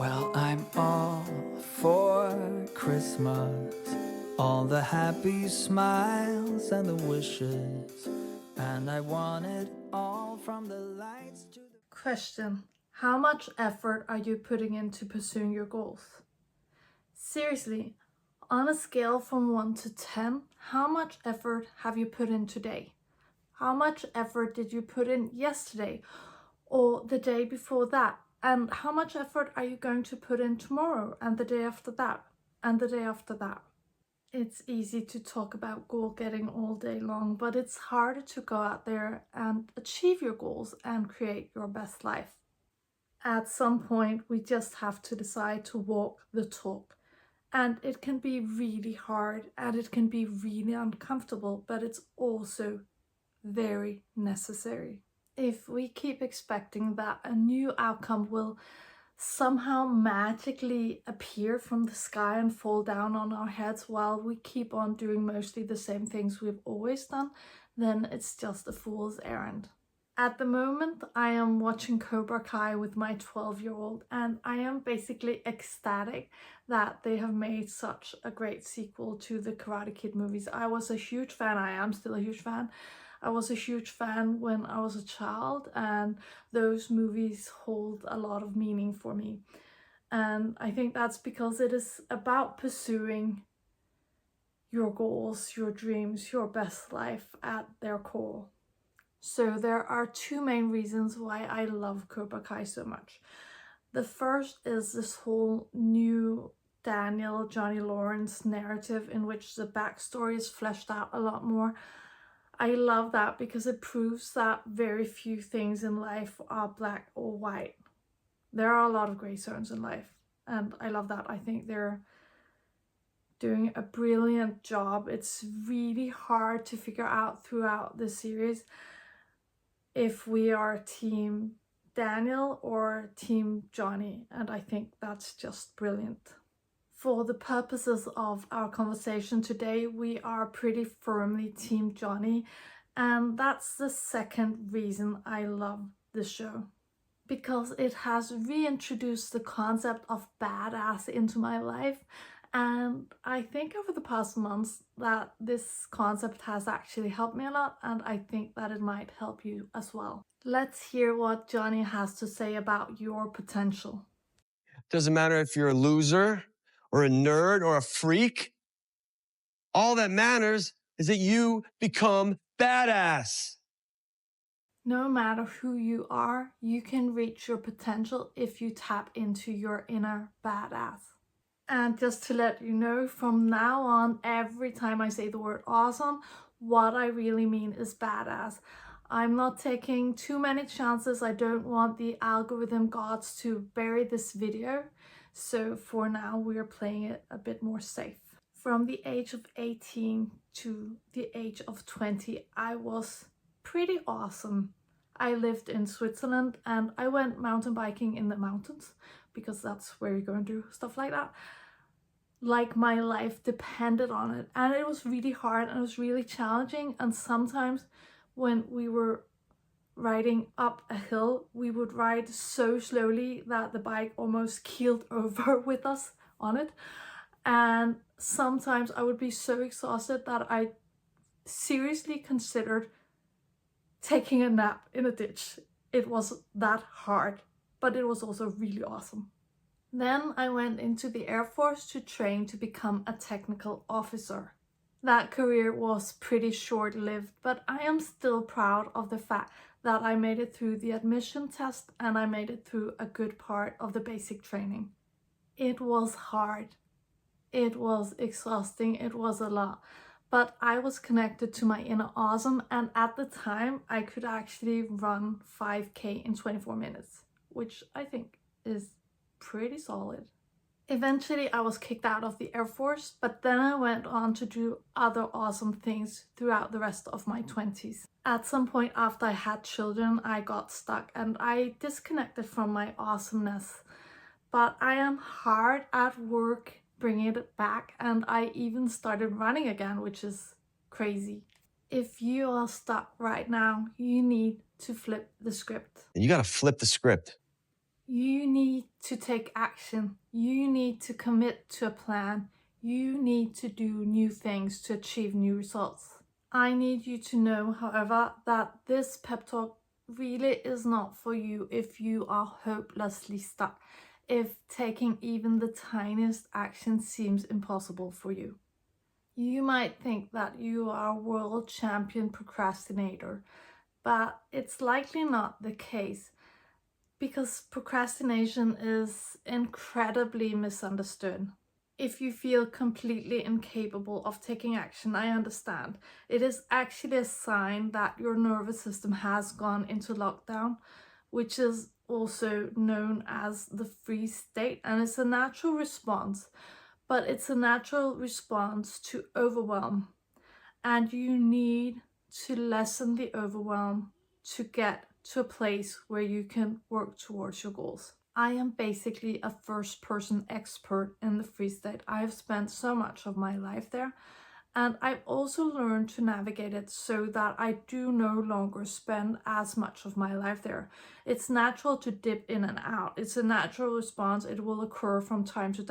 Well, I'm all for Christmas, all the happy smiles and the wishes, and I want it all from the lights to the... Question: how much effort are you putting into pursuing your goals? Seriously, on a scale from 1 to 10, how much effort have you put in today? How much effort did you put in yesterday or the day before that? And how much effort are you going to put in tomorrow and the day after that and the day after that? It's easy to talk about goal getting all day long, but it's harder to go out there and achieve your goals and create your best life. At some point, we just have to decide to walk the talk. And it can be really hard and it can be really uncomfortable, but it's also very necessary. If we keep expecting that a new outcome will somehow magically appear from the sky and fall down on our heads while we keep on doing mostly the same things we've always done, then it's just a fool's errand. At the moment, I am watching Cobra Kai with my 12-year-old, and I am basically ecstatic that they have made such a great sequel to the Karate Kid movies. I was a huge fan, I am still a huge fan. I was a huge fan when I was a child, and those movies hold a lot of meaning for me. And I think that's because it is about pursuing your goals, your dreams, your best life at their core. So there are two main reasons why I love Cobra Kai so much. The first is this whole new Daniel, Johnny Lawrence narrative in which the backstory is fleshed out a lot more. I love that because it proves that very few things in life are black or white. There are a lot of gray zones in life, and I love that. I think they're doing a brilliant job. It's really hard to figure out throughout the series if we are team Daniel or team Johnny, and I think that's just brilliant. For the purposes of our conversation today, we are pretty firmly team Johnny, and that's the second reason I love the show. Because it has reintroduced the concept of badass into my life, and I think over the past months that this concept has actually helped me a lot, and I think that it might help you as well. Let's hear what Johnny has to say about your potential. Doesn't matter if you're a loser or a nerd or a freak. All that matters is that you become badass. No matter who you are, you can reach your potential if you tap into your inner badass. And just to let you know, from now on, every time I say the word awesome, what I really mean is badass. I'm not taking too many chances. I don't want the algorithm gods to bury this video. So for now, we're playing it a bit more safe. From the age of 18 to the age of 20, I was pretty awesome. I lived in Switzerland and I went mountain biking in the mountains because that's where you go and do stuff like that. Like my life depended on it, and it was really hard and it was really challenging, and sometimes when we were riding up a hill, we would ride so slowly that the bike almost keeled over with us on it. And sometimes I would be so exhausted that I seriously considered taking a nap in a ditch. It was that hard, but it was also really awesome. Then I went into the Air Force to train to become a technical officer. That career was pretty short-lived, but I am still proud of the fact that I made it through the admission test and I made it through a good part of the basic training. It was hard. It was exhausting. It was a lot. But I was connected to my inner awesome, and at the time I could actually run 5K in 24 minutes, which I think is pretty solid. Eventually I was kicked out of the Air Force, but then I went on to do other awesome things throughout the rest of my 20s. At some point after I had children, I got stuck and I disconnected from my awesomeness. But I am hard at work bringing it back, and I even started running again, which is crazy. If you are stuck right now, you need to flip the script. You got to flip the script. You need to take action. You need to commit to a plan. You need to do new things to achieve new results. I need you to know, however, that this pep talk really is not for you if you are hopelessly stuck, if taking even the tiniest action seems impossible for you. You might think that you are a world champion procrastinator, but it's likely not the case, because procrastination is incredibly misunderstood. If you feel completely incapable of taking action, I understand. It is actually a sign that your nervous system has gone into lockdown, which is also known as the freeze state, and it's a natural response, but it's a natural response to overwhelm. And you need to lessen the overwhelm to get to a place where you can work towards your goals. I am basically a first-person expert in the freeze state. I have spent so much of my life there, and I've also learned to navigate it so that I do no longer spend as much of my life there. It's natural to dip in and out. It's a natural response. It will occur from time to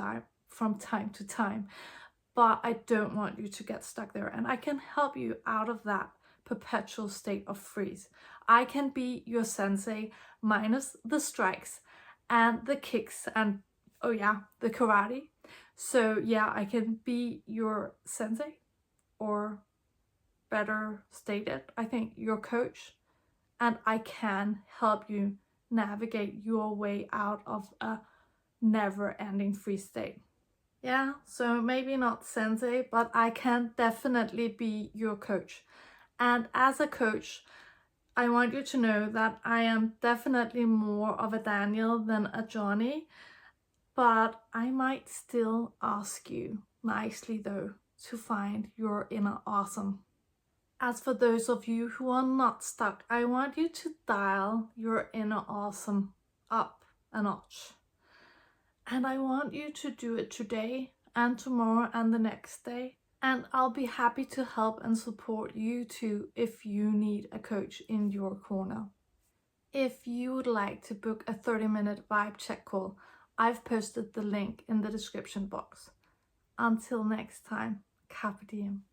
time. But I don't want you to get stuck there, and I can help you out of that perpetual state of freeze. I can be your sensei minus the strikes and the kicks and, oh yeah, the karate. So yeah, I can be your sensei, or better stated, I think your coach, and I can help you navigate your way out of a never-ending freeze state. Yeah, so maybe not sensei, but I can definitely be your coach. And as a coach, I want you to know that I am definitely more of a Daniel than a Johnny, but I might still ask you, nicely though, to find your inner awesome. As for those of you who are not stuck, I want you to dial your inner awesome up a notch. And I want you to do it today and tomorrow and the next day. And I'll be happy to help and support you too if you need a coach in your corner. If you would like to book a 30-minute vibe check call, I've posted the link in the description box. Until next time, Carpe Diem.